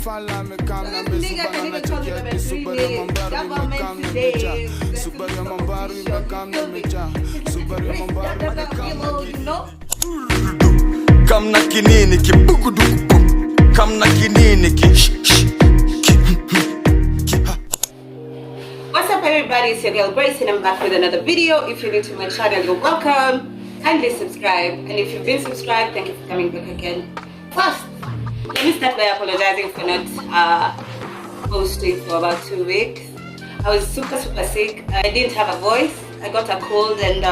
Come na kinini ki bugudugu. Come na kinini ki What's up everybody, it's your girl Grace and I'm back with another video. If you're new to my channel, you're welcome. Kindly subscribe, and if you've been subscribed, thank you for coming back again. First, let me start by apologizing for not posting for about 2 weeks. I was super sick. I didn't have a voice. I got a cold and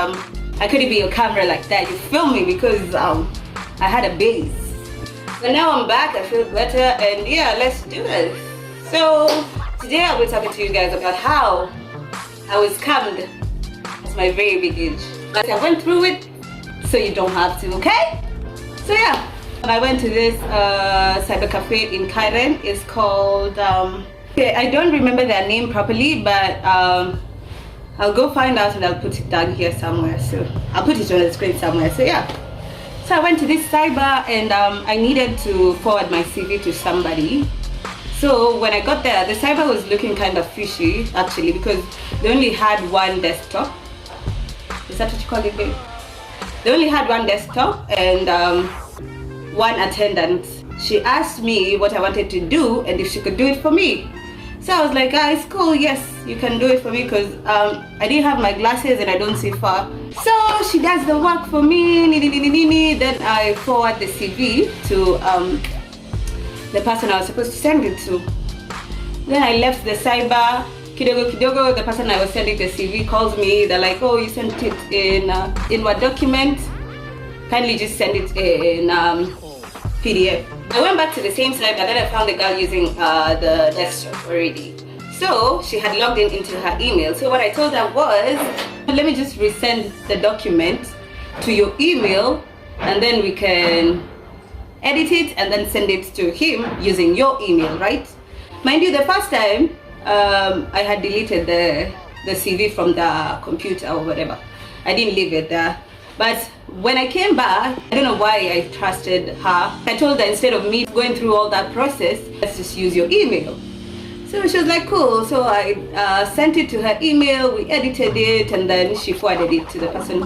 I couldn't be on camera like that. You feel me? Because I had a base. But now I'm back, I feel better, and yeah, let's do this. So today I'll be talking to you guys about how I was scammed at my very big age. But I went through it so you don't have to, okay? So yeah, I went to this cyber cafe in Karen. It's called, I don't remember their name properly, but I'll go find out and I'll put it down here somewhere. So I'll put it on the screen somewhere. So yeah. So I went to this cyber and I needed to forward my CV to somebody. So when I got there, the cyber was looking kind of fishy actually, because they only had one desktop. Is that what you call it, babe? They only had one desktop and one attendant. She asked me what I wanted to do and if she could do it for me. So I was like, it's cool, yes, you can do it for me, because I didn't have my glasses and I don't see far. So she does the work for me, then I forward the CV to the person I was supposed to send it to. Then I left the cyber, kidogo, the person I was sending the CV calls me. They're like, oh, you sent it in what document? Kindly just send it in PDF. I went back to the same cyber, then I found the girl using the desktop already. So she had logged into her email. So what I told her was, let me just resend the document to your email, and then we can edit it and then send it to him using your email, right? Mind you, the first time I had deleted the CV from the computer or whatever. I didn't leave it there. But when I came back, I don't know why I trusted her. I told her, instead of me going through all that process, let's just use your email. So she was like, cool. So I sent it to her email, we edited it, and then she forwarded it to the person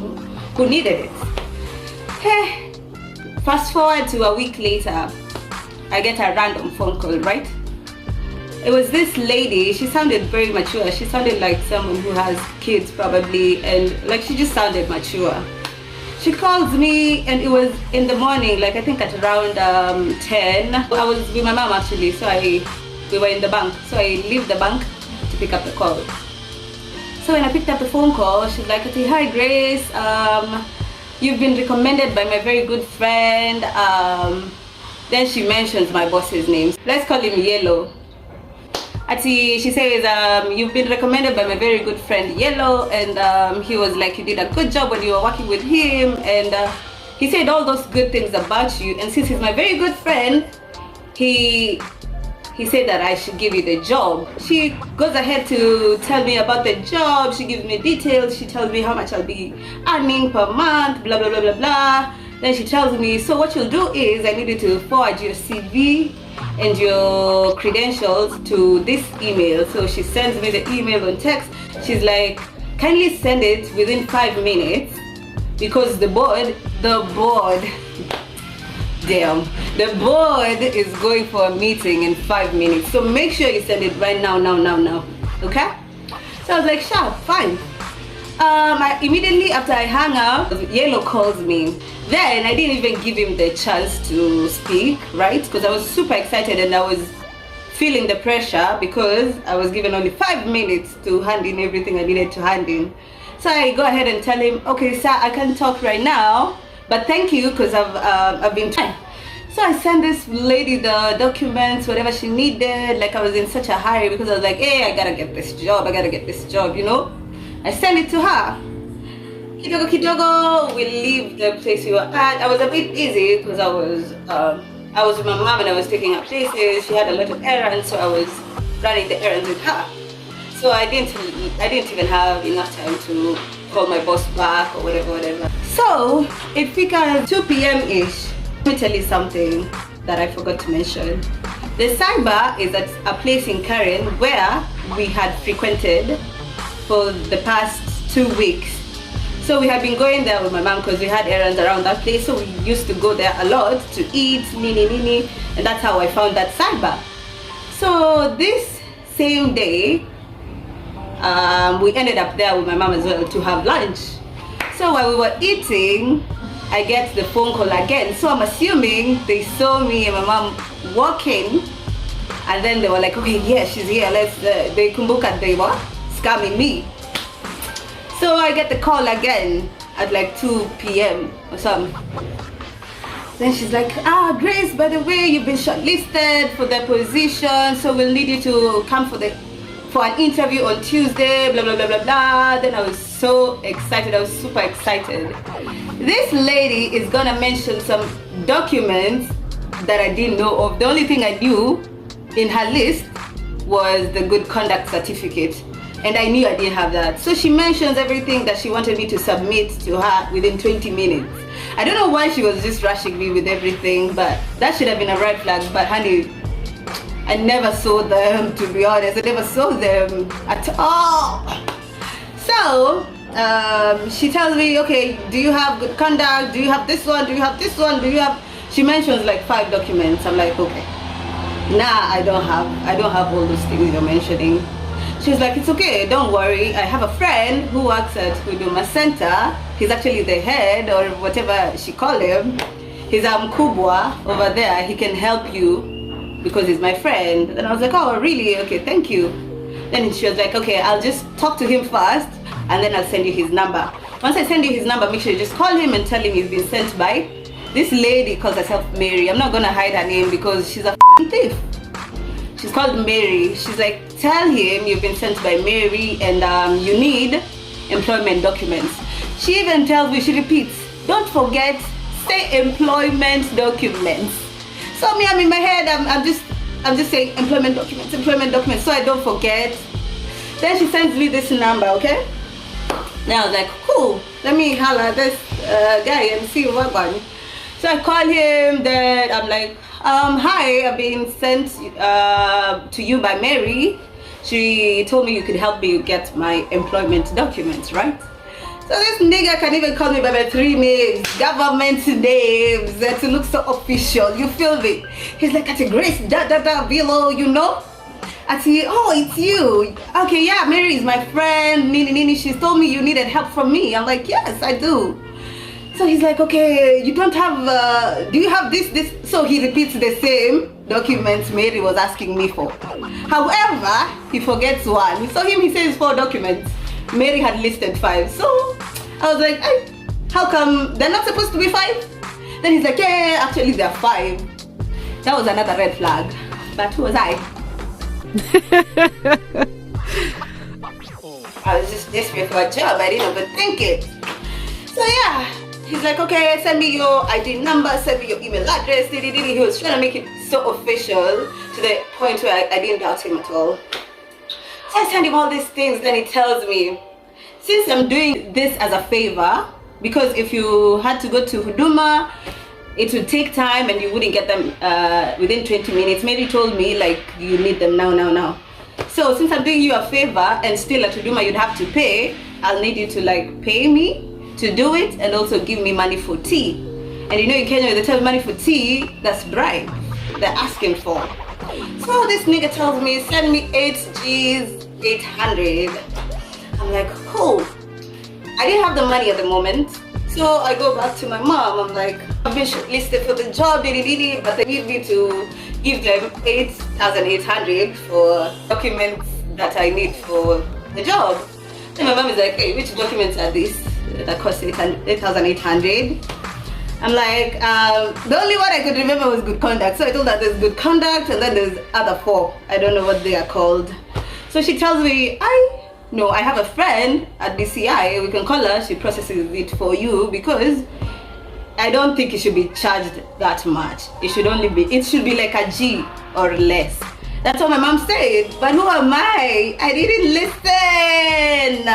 who needed it. Hey, fast forward to a week later, I get a random phone call, right? It was this lady. She sounded very mature. She sounded like someone who has kids probably, and like she just sounded mature. She calls me and it was in the morning, like I think at around 10. I was with my mom actually, so we were in the bank. So I leave the bank to pick up the call. So when I picked up the phone call, she's like, hi Grace, you've been recommended by my very good friend. Then she mentions my boss's name. Let's call him Yellow. She says, you've been recommended by my very good friend Yellow, and he was like, you did a good job when you were working with him, and he said all those good things about you, and since he's my very good friend, he said that I should give you the job. She goes ahead to tell me about the job. She gives me details. She tells me how much I'll be earning per month, blah blah blah blah blah. Then she tells me, so what you'll do is I need you to forward your CV and your credentials to this email. So she sends me the email on text. She's like, kindly send it within 5 minutes, because the board is going for a meeting in 5 minutes. So make sure you send it right now. Okay? So I was like, sure, fine. Immediately after I hung up, Yellow calls me. Then I didn't even give him the chance to speak, right? Because I was super excited and I was feeling the pressure because I was given only 5 minutes to hand in everything I needed to hand in. So I go ahead and tell him, okay sir, I can't talk right now, but thank you, because I've been trying. So I sent this lady the documents, whatever she needed. Like I was in such a hurry because I was like, hey, I gotta get this job, you know. I sent it to her. Kidogo, we leave the place we were at. I was a bit busy because I was with my mom and I was taking her places. She had a lot of errands, so I was running the errands with her. So I didn't even have enough time to call my boss back or whatever. So it figured 2 p.m. ish. Let me tell you something that I forgot to mention. The cyber is at a place in Karen where we had frequented for the past 2 weeks. So we had been going there with my mom because we had errands around that place. So we used to go there a lot to eat, nini, and that's how I found that cyber. So this same day, we ended up there with my mom as well to have lunch. So while we were eating, I get the phone call again. So I'm assuming they saw me and my mom walking, and then they were like, okay, yeah, she's here. Let's. They kumbuka they were scamming me. So I get the call again at like 2 p.m. or something. Then she's like, Grace, by the way, you've been shortlisted for the position, so we'll need you to come for an interview on Tuesday, blah, blah, blah, blah, blah. Then I was so excited. I was super excited. This lady is gonna mention some documents that I didn't know of. The only thing I knew in her list was the good conduct certificate. And I knew I didn't have that. So she mentions everything that she wanted me to submit to her within 20 minutes. I don't know why she was just rushing me with everything, but that should have been a red flag. But honey, I never saw them, to be honest. I never saw them at all. So she tells me, okay, do you have good conduct? Do you have this one? Do you have this one? Do you have? She mentions like 5 documents. I'm like, okay, nah, I don't have all those things you're mentioning. She's like, it's okay, don't worry. I have a friend who works at Huduma Center. He's actually the head or whatever she call him. He's Kubwa over there. He can help you because he's my friend. And I was like, oh, really? Okay, thank you. Then she was like, okay, I'll just talk to him first and then I'll send you his number. Once I send you his number, make sure you just call him and tell him he's been sent by this lady calls herself Mary. I'm not gonna hide her name because she's a thief. She's called Mary. She's like, tell him you've been sent by Mary and you need employment documents. She even tells me, she repeats, don't forget, say employment documents. So me, I'm in my head, I'm just saying employment documents, so I don't forget. Then she sends me this number, okay? Now I was like, cool, let me holler at this guy and see what's going on. So I call him, then I'm like, hi, I've been sent to you by Mary. She told me you could help me get my employment documents, right? So this nigga can even call me by my 3 names, government names, to look so official, you feel me? He's like, Ati Grace, Billoh, you know? Ati, oh, it's you. Okay, yeah, Mary is my friend, Nini, she told me you needed help from me. I'm like, yes, I do. So he's like, okay, you don't have, do you have this? So he repeats the same documents Mary was asking me for. However, he forgets one. So he says 4 documents. Mary had listed 5. So I was like, how come they're not supposed to be 5? Then he's like, yeah, actually there are 5. That was another red flag. But who was I? I was just desperate for a job. I didn't overthink it. So yeah. He's like, okay, send me your ID number, send me your email address. He was trying to make it so official to the point where I didn't doubt him at all. So I send him all these things, then he tells me, since I'm doing this as a favor, because if you had to go to Huduma, it would take time and you wouldn't get them within 20 minutes. Mary told me, like, you need them now. So since I'm doing you a favor and still at Huduma you'd have to pay, I'll need you to like pay me to do it and also give me money for tea. And you know in Kenya they tell money for tea, that's bribe they're asking for. So this nigga tells me send me 8 G's 800. I'm like, cool. I didn't have the money at the moment, so I go back to my mom. I'm like, I've been shortlisted for the job, but they need me to give them 8,800 for documents that I need for the job. Then my mom is like, hey, which documents are these that cost 8,800? I'm like, the only one I could remember was good conduct. So I told her there's good conduct and then there's other 4. I don't know what they are called. So she tells me, I have a friend at DCI, we can call her, she processes it for you, because I don't think it should be charged that much. It should be like a G or less. That's what my mom said. But who am I? I didn't listen.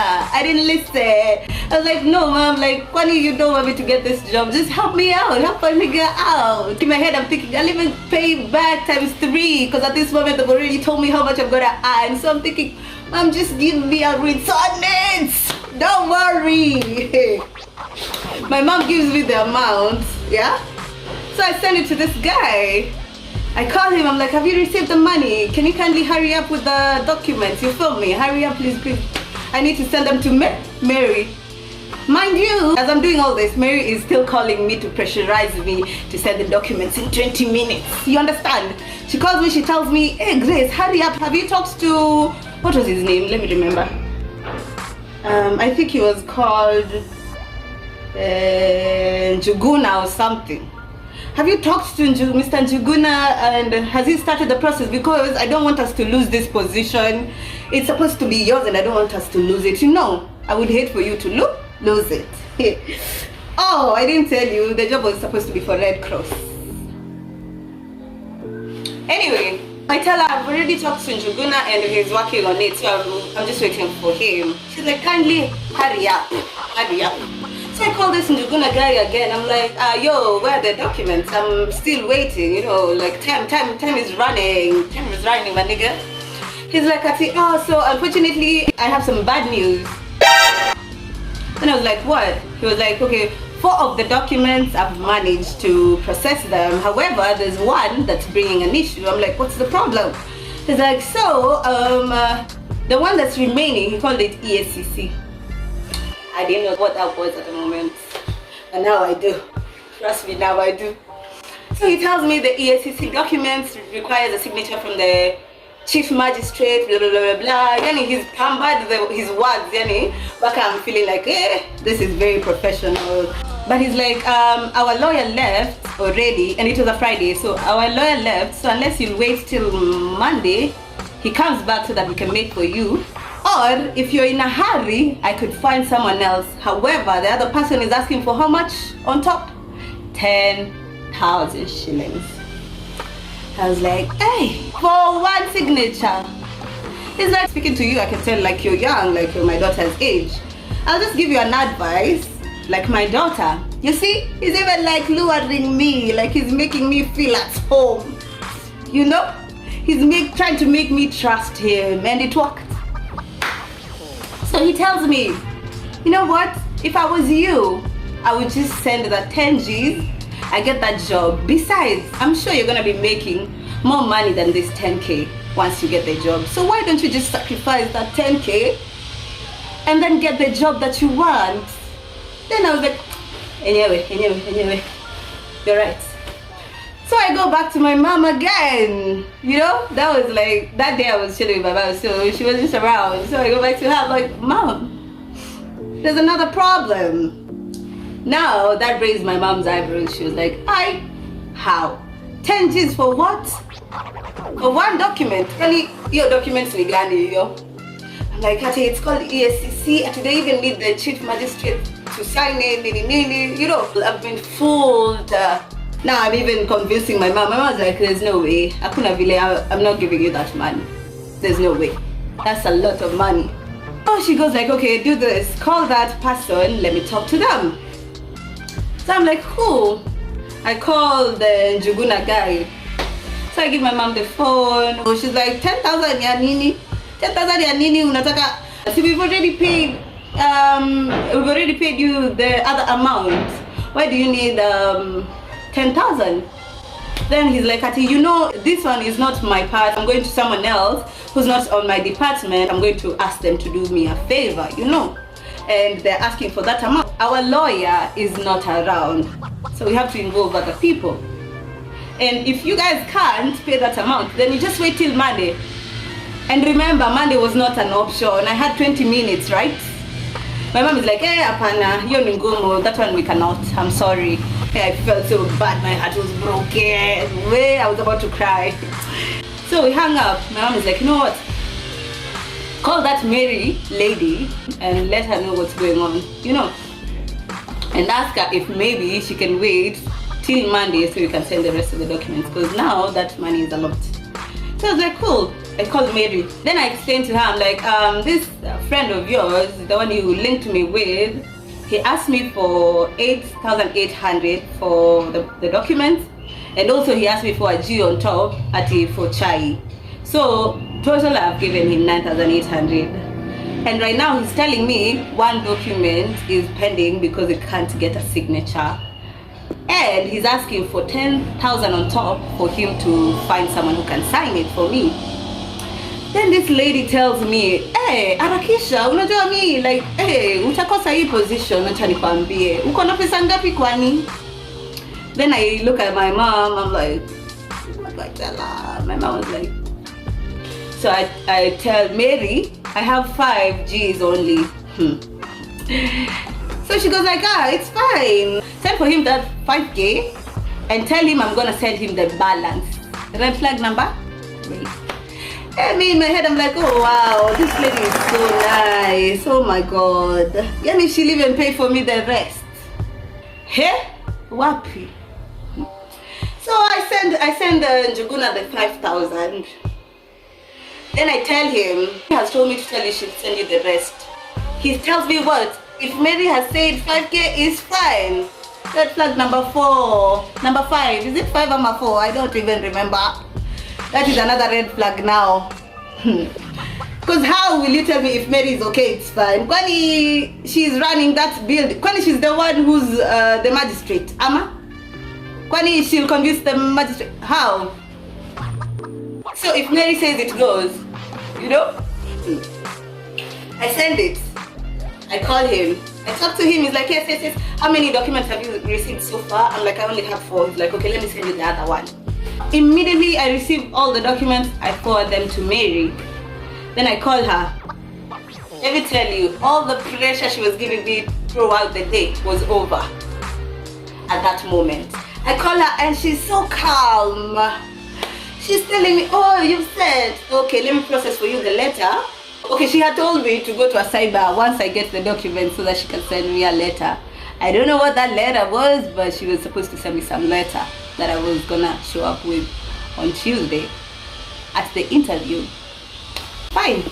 I was like, no, mom, like, Kwani, you don't want me to get this job. Just help me out. Help a nigga out. In my head, I'm thinking, I'll even pay back ×3. Because at this moment, they've already told me how much I'm going to earn. So I'm thinking, mom, just give me a return it. Don't worry. My mom gives me the amount. Yeah? So I send it to this guy. I call him, I'm like, have you received the money? Can you kindly hurry up with the documents? You feel me? Hurry up, please. I need to send them to Mary. Mind you, as I'm doing all this, Mary is still calling me to pressurize me to send the documents in 20 minutes. You understand? She calls me, she tells me, hey Grace, hurry up. Have you talked to, what was his name? Let me remember. I think he was called Njuguna or something. Have you talked to Mr. Njuguna and has he started the process? Because I don't want us to lose this position. It's supposed to be yours and I don't want us to lose it. You know, I would hate for you to lose it. Oh, I didn't tell you. The job was supposed to be for Red Cross. Anyway, I tell her I've already talked to Njuguna and he's working on it. So I'm just waiting for him. She's like, kindly hurry up. So I call this Njuguna guy again. I'm like, yo, where are the documents? I'm still waiting, you know, like time is running. Time is running, my nigga. He's like, oh, so unfortunately, I have some bad news. And I was like, what? He was like, okay, 4 of the documents I've managed to process them. However, there's one that's bringing an issue. I'm like, what's the problem? He's like, so, the one that's remaining, he called it ESCC. I didn't know what that was at the moment, and now I do. Trust me, now I do. So he tells me the ESCC documents requires a signature from the chief magistrate, blah blah blah blah. Yani he's pampered his words, yani. But I'm feeling like, this is very professional. But he's like, our lawyer left already, and it was a Friday, so our lawyer left. So unless you wait till Monday, he comes back so that we can make for you. Or if you're in a hurry, I could find someone else. However, the other person is asking for how much on top? 10,000 shillings. I was like, hey, for one signature. He's like, speaking to you, I can tell like you're young, like you're my daughter's age. I'll just give you an advice, like my daughter. You see, he's even like luring me, like he's making me feel at home. You know, he's trying to make me trust him, and it worked. So he tells me, you know what, if I was you, I would just send the 10 G's, I get that job. Besides, I'm sure you're gonna be making more money than this 10K once you get the job. So why don't you just sacrifice that 10K and then get the job that you want? Then I was like, anyway, you're right. So I go back to my mom again, you know, that was like, that day I was chilling with my mom, so she was just around. So I go back to her, I'm like, Mom, there's another problem. Now that raised my mom's eyebrows. She was like, how? 10 G's for what? For one document? Really, your documents ni gani yo? I'm like, it's called ESCC, and they even need the chief magistrate to sign it, you know, I've been fooled. Now I'm even convincing my mom. My mom's like, there's no way. I'm not giving you that money. There's no way. That's a lot of money. Oh, she goes like, okay, do this. Call that person. Let me talk to them. So I'm like, who? I call the Njuguna guy. So I give my mom the phone. Oh, she's like, 10,000 ya nini? 10,000 ya nini unataka? So we've already paid you the other amount. Why do you need 10,000? Then he's like, you know, this one is not my part. I'm going to someone else who's not on my department. I'm going to ask them to do me a favor, you know. And they're asking for that amount. Our lawyer is not around, so we have to involve other people. And if you guys can't pay that amount, then you just wait till Monday. And remember, Monday was not an option. I had 20 minutes, right? My mom is like, apana, hiyo ni ngumu, that one we cannot, I'm sorry. I felt so bad, my heart was broken. I was about to cry. So we hung up. My mom is like, you know what? Call that Mary lady and let her know what's going on, you know. And ask her if maybe she can wait till Monday so we can send the rest of the documents. Because now that money is a lot. So I was like, cool. I called Mary. Then I explained to her, I'm like, this friend of yours, the one you linked me with, he asked me for 8,800 for the documents, and also he asked me for a G on top for chai. So total I've given him 9,800. And right now he's telling me one document is pending because it can't get a signature. And he's asking for 10,000 on top for him to find someone who can sign it for me. Then this lady tells me, hey, Arakisha, unajua mi, like, hey, utakosa hii position, acha nikwambie. Uko na pesa ngapi kwani? Then I look at my mom, I'm like, what do I tell her? My mom was like, so I tell Mary, I have 5 G's only. So she goes like, it's fine. Send for him that 5K and tell him I'm gonna send him the balance. Red flag number? Wait. And me in my head, I'm like, oh wow, this lady is so nice. Oh my god. Yani she'll even pay for me the rest. Hey? Wapi? So I send Njuguna the 5,000. Then I tell him, he has told me to tell you she'll send you the rest. He tells me what? If Mary has said 5K is fine. Red flag number 4. Number 5. Is it 5 or 4? I don't even remember. That is another red flag now. Because how will you tell me if Mary is okay, it's fine? Kwani she's running that building. Kwani she's the one who's the magistrate. Ama? Kwani she'll convince the magistrate. How? So if Mary says it goes, you know? I send it. I call him. I talk to him. He's like, yes. How many documents have you received so far? I'm like, I only have 4. He's like, okay, let me send you the other one. Immediately I receive all the documents, I forward them to Mary. Then I call her. Let me tell you, all the pressure she was giving me throughout the day was over at that moment. I call her and she's so calm. She's telling me, oh, you've said, okay, let me process for you the letter. Okay, she had told me to go to a cyber once I get the documents so that she can send me a letter. I don't know what that letter was, but she was supposed to send me some letter that I was gonna show up with on Tuesday at the interview. Fine.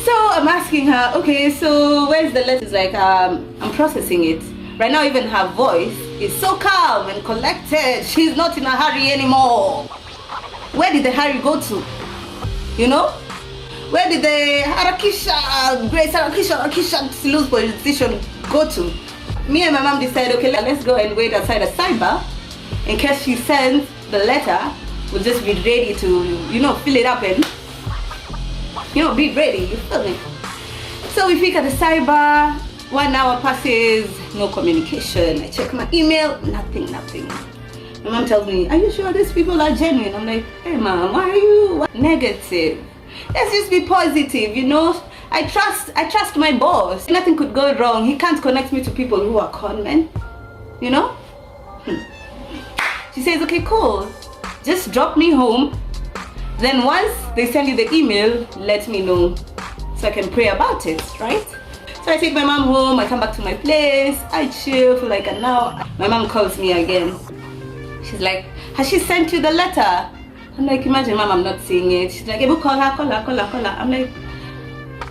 So I'm asking her, okay, so where's the letter? She's like, I'm processing it. Right now, even her voice is so calm and collected. She's not in a hurry anymore. Where did the hurry go to? You know? Where did the Grace Harakisha lose position go to? Me and my mom decided, okay, let's go and wait outside a cyber. In case she sends the letter, we'll just be ready to, you know, fill it up and, you know, be ready, you feel me? So we pick at the cyber, 1 hour passes, no communication. I check my email, nothing. My mom tells me, are you sure these people are genuine? I'm like, hey mom, why are you negative? Let's just be positive, you know? I trust my boss. Nothing could go wrong. He can't connect me to people who are con men, you know? She says, okay, cool. Just drop me home. Then once they send you the email, let me know so I can pray about it, right? So I take my mom home, I come back to my place, I chill for like an hour. My mom calls me again. She's like, has she sent you the letter? I'm like, imagine mom, I'm not seeing it. She's like, Ebu, call her. I'm like,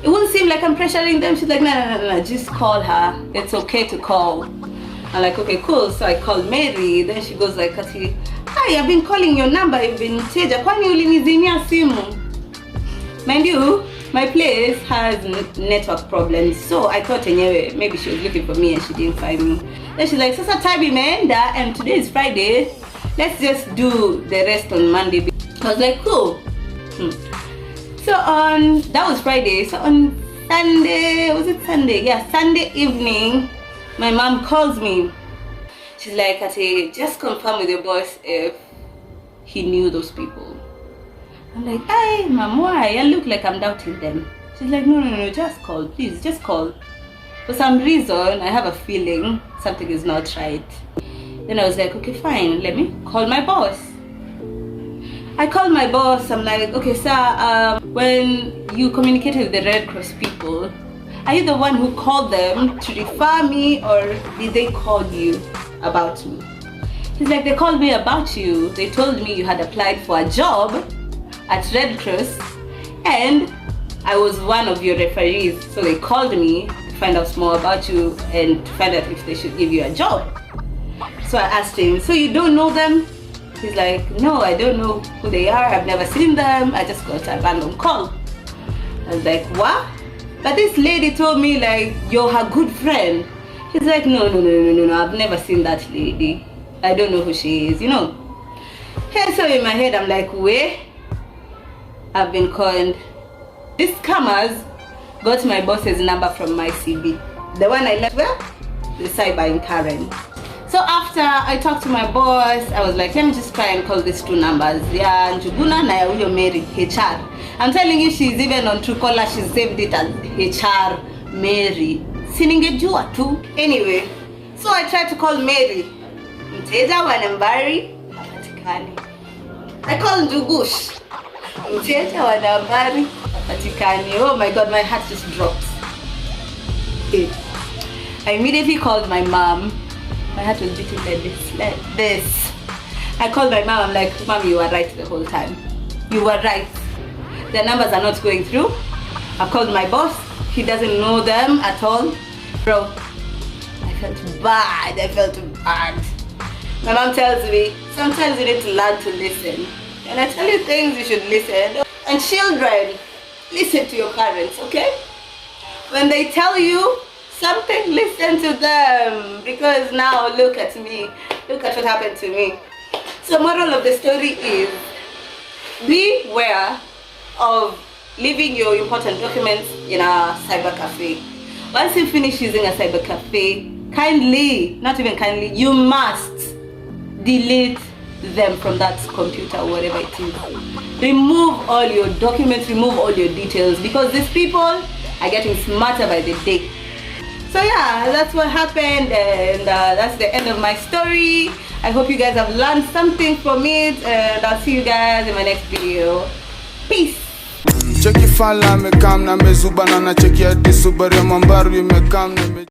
it won't seem like I'm pressuring them. She's like, no, just call her. It's okay to call. I'm like, okay, cool. So I called Mary. Then she goes like, hi, I've been calling your number. You've been teja. Kwani ulinizimia simu? Mind you, my place has network problems. So I thought anyway, maybe she was looking for me and she didn't find me. Then she's like, sasa time imeenda and today is Friday. Let's just do the rest on Monday. I was like, cool. So that was Friday. So on Sunday, was it Sunday? Yeah, Sunday evening, my mom calls me. She's like, just confirm with your boss if he knew those people. I'm like, hey mom, why? I look like I'm doubting them. She's like, no, just call, please, just call. For some reason, I have a feeling something is not right. Then I was like, okay, fine, let me call my boss. I called my boss. I'm like, okay, sir, when you communicated with the Red Cross people, are you the one who called them to refer me, or did they call you about me? He's like, they called me about you. They told me you had applied for a job at Red Cross, and I was one of your referees. So they called me to find out more about you and to find out if they should give you a job. So I asked him, so you don't know them? He's like, no, I don't know who they are. I've never seen them. I just got a random call. I was like, what? But this lady told me like, you're her good friend. He's like, no, I've never seen that lady. I don't know who she is, you know. And so in my head, I'm like, wait, I've been conned. These scammers got my boss's number from my CV. The one I left where? The cyber in Karen. So after I talked to my boss, I was like, let me just try and call these two numbers. Yeah, Njuguna na huyo Mary, HR. I'm telling you, she's even on Truecaller, she saved it as HR Mary. Siningejua tu. Anyway, so I tried to call Mary. Mteja wa nambari hapatikani. I called Njugush. Mteja wa nambari hapatikani. Oh my god, my heart just dropped. I immediately called my mom. My heart was beating like this. I called my mom. I'm like, Mom, you were right the whole time. You were right. The numbers are not going through. I called my boss. He doesn't know them at all. Bro, I felt bad. My mom tells me, sometimes you need to learn to listen. And I tell you things, you should listen. And children, listen to your parents, okay? When they tell you something, listen to them. Because now, look at me. Look at what happened to me. So moral of the story is, beware of leaving your important documents in a cyber cafe. Once you finish using a cyber cafe, kindly, not even kindly, you must delete them from that computer, whatever it is. Remove all your documents, remove all your details, because these people are getting smarter by the day. So yeah, that's what happened, and that's the end of my story. I hope you guys have learned something from it, and I'll see you guys in my next video. Peace. Cheki fala me kam na me zubana na cheki adi subari mambaru me kam na me